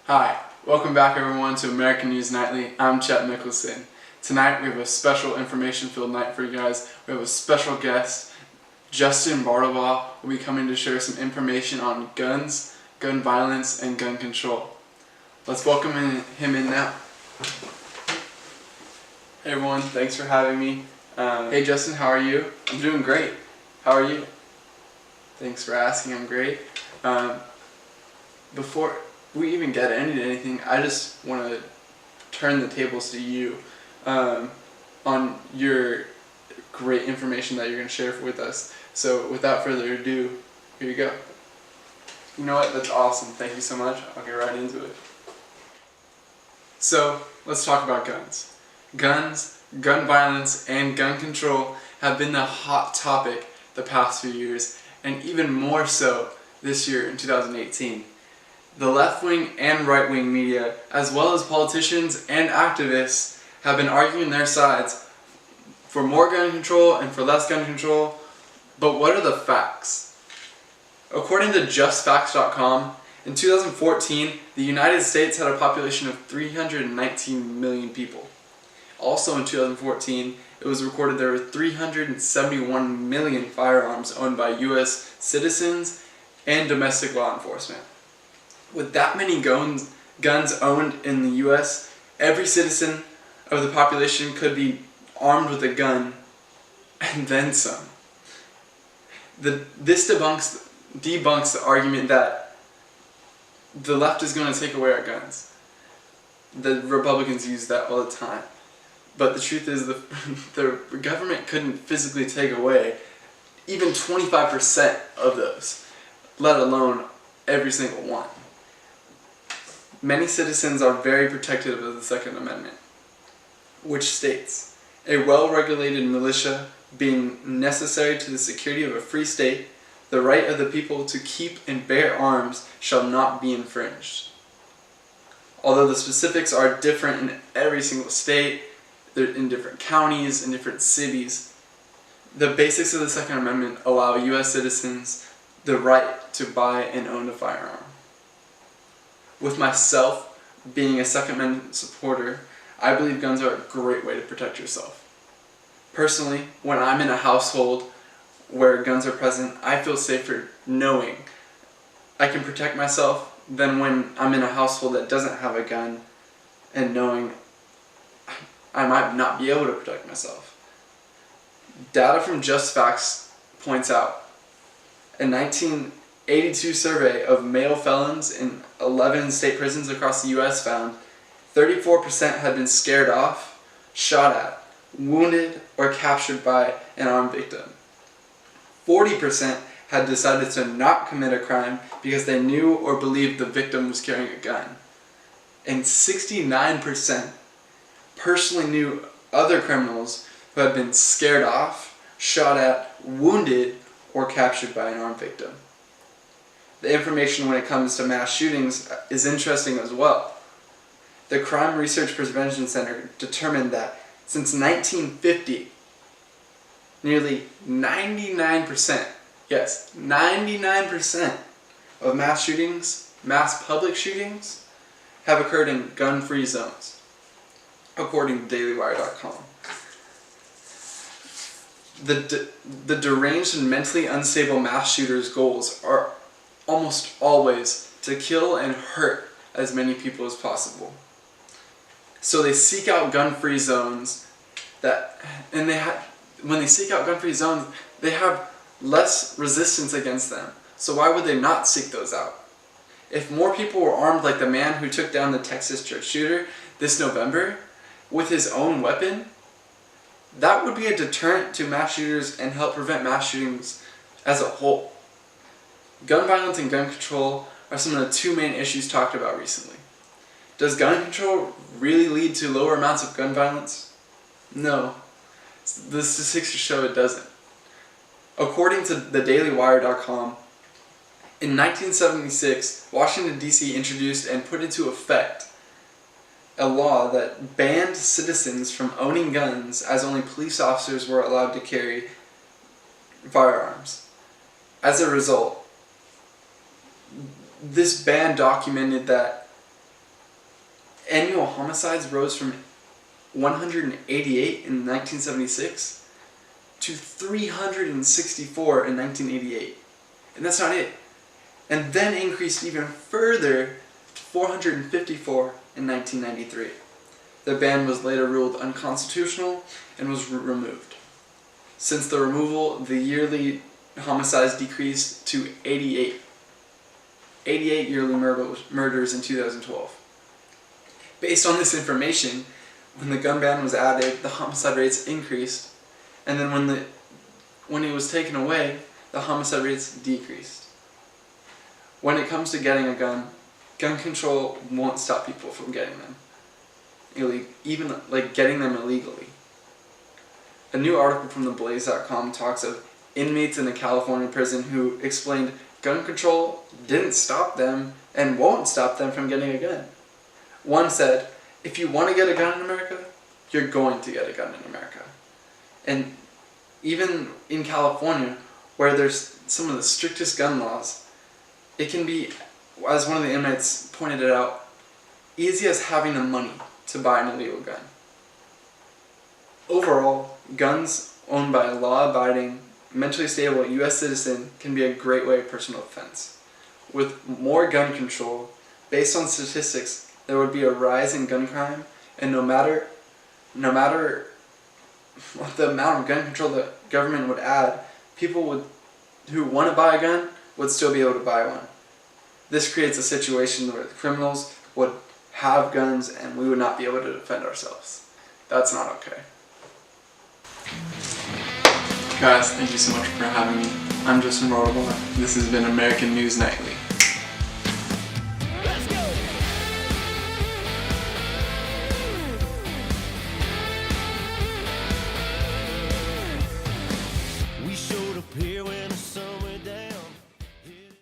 Hi, welcome back everyone to American News Nightly. I'm Chet Mickelson. Tonight we have a special information-filled night for you guys. We have a special guest, Justin Bartleby, will be coming to share some information on guns, gun violence, and gun control. Let's welcome him in now. Hey everyone, thanks for having me. Hey Justin, how are you? I'm doing great. How are you? Thanks for asking, I'm great. Before we even get into anything, I just want to turn the tables to you on your great information that you're going to share with us. So without further ado, here you go. You know what? That's awesome. Thank you so much. I'll get right into it. So let's talk about guns. Guns, gun violence, and gun control have been the hot topic the past few years, and even more so this year in 2018. The left-wing and right-wing media, as well as politicians and activists, have been arguing their sides for more gun control and for less gun control. But what are the facts? According to justfacts.com, in 2014, the United States had a population of 319 million people. Also in 2014, it was recorded there were 371 million firearms owned by U.S. citizens and domestic law enforcement. With that many guns owned in the U.S., every citizen of the population could be armed with a gun and then some. This debunks the argument that the left is going to take away our guns. The Republicans use that all the time. But the truth is the government couldn't physically take away even 25% of those, let alone every single one. Many citizens are very protective of the Second Amendment, which states, "A well-regulated militia being necessary to the security of a free state, the right of the people to keep and bear arms shall not be infringed." Although the specifics are different in every single state, they're in different counties, in different cities, the basics of the Second Amendment allow U.S. citizens the right to buy and own a firearm. With myself being a Second Amendment supporter, I believe guns are a great way to protect yourself. Personally, when I'm in a household where guns are present, I feel safer knowing I can protect myself than when I'm in a household that doesn't have a gun and knowing I might not be able to protect myself. Data from Just Facts points out a 1982 survey of male felons in 11 state prisons across the U.S. found 34% had been scared off, shot at, wounded, or captured by an armed victim. 40% had decided to not commit a crime because they knew or believed the victim was carrying a gun. And 69% personally knew other criminals who had been scared off, shot at, wounded, or captured by an armed victim. The information when it comes to mass shootings is interesting as well. The Crime Research Prevention Center determined that since 1950, nearly 99%, yes, 99% of mass shootings, mass public shootings, have occurred in gun-free zones, according to dailywire.com. The deranged and mentally unstable mass shooters' goals are almost always to kill and hurt as many people as possible. So they seek out gun-free zones when they seek out gun-free zones, they have less resistance against them. So why would they not seek those out? If more people were armed like the man who took down the Texas church shooter this November with his own weapon, that would be a deterrent to mass shooters and help prevent mass shootings as a whole. Gun violence and gun control are some of the two main issues talked about recently. Does gun control really lead to lower amounts of gun violence? No. The statistics show it doesn't. According to thedailywire.com, in 1976, Washington, D.C. introduced and put into effect a law that banned citizens from owning guns as only police officers were allowed to carry firearms. As a result, this ban documented that Annual homicides rose from 188 in 1976 to 364 in 1988. And that's not it. And then increased even further to 454 in 1993. The ban was later ruled unconstitutional and was removed. Since the removal, the yearly homicides decreased to 88. 88 yearly murders in 2012. Based on this information, when the gun ban was added, the homicide rates increased, and then when it was taken away, the homicide rates decreased. When it comes to getting a gun control won't stop people from getting them. Even like getting them illegally. A new article from theblaze.com talks of inmates in a California prison who explained gun control didn't stop them and won't stop them from getting a gun. One said, if you want to get a gun in America, you're going to get a gun in America. And even in California, where there's some of the strictest gun laws, it can be, as one of the inmates pointed it out, easy as having the money to buy an illegal gun. Overall, guns owned by a law-abiding, mentally stable U.S. citizen can be a great way of personal defense. With more gun control, based on statistics, there would be a rise in gun crime, and no matter what the amount of gun control the government would add, people who want to buy a gun would still be able to buy one. This creates a situation where the criminals would have guns and we would not be able to defend ourselves. That's not okay. Guys, thank you so much for having me. I'm Justin Rohrabach. This has been American News Nightly.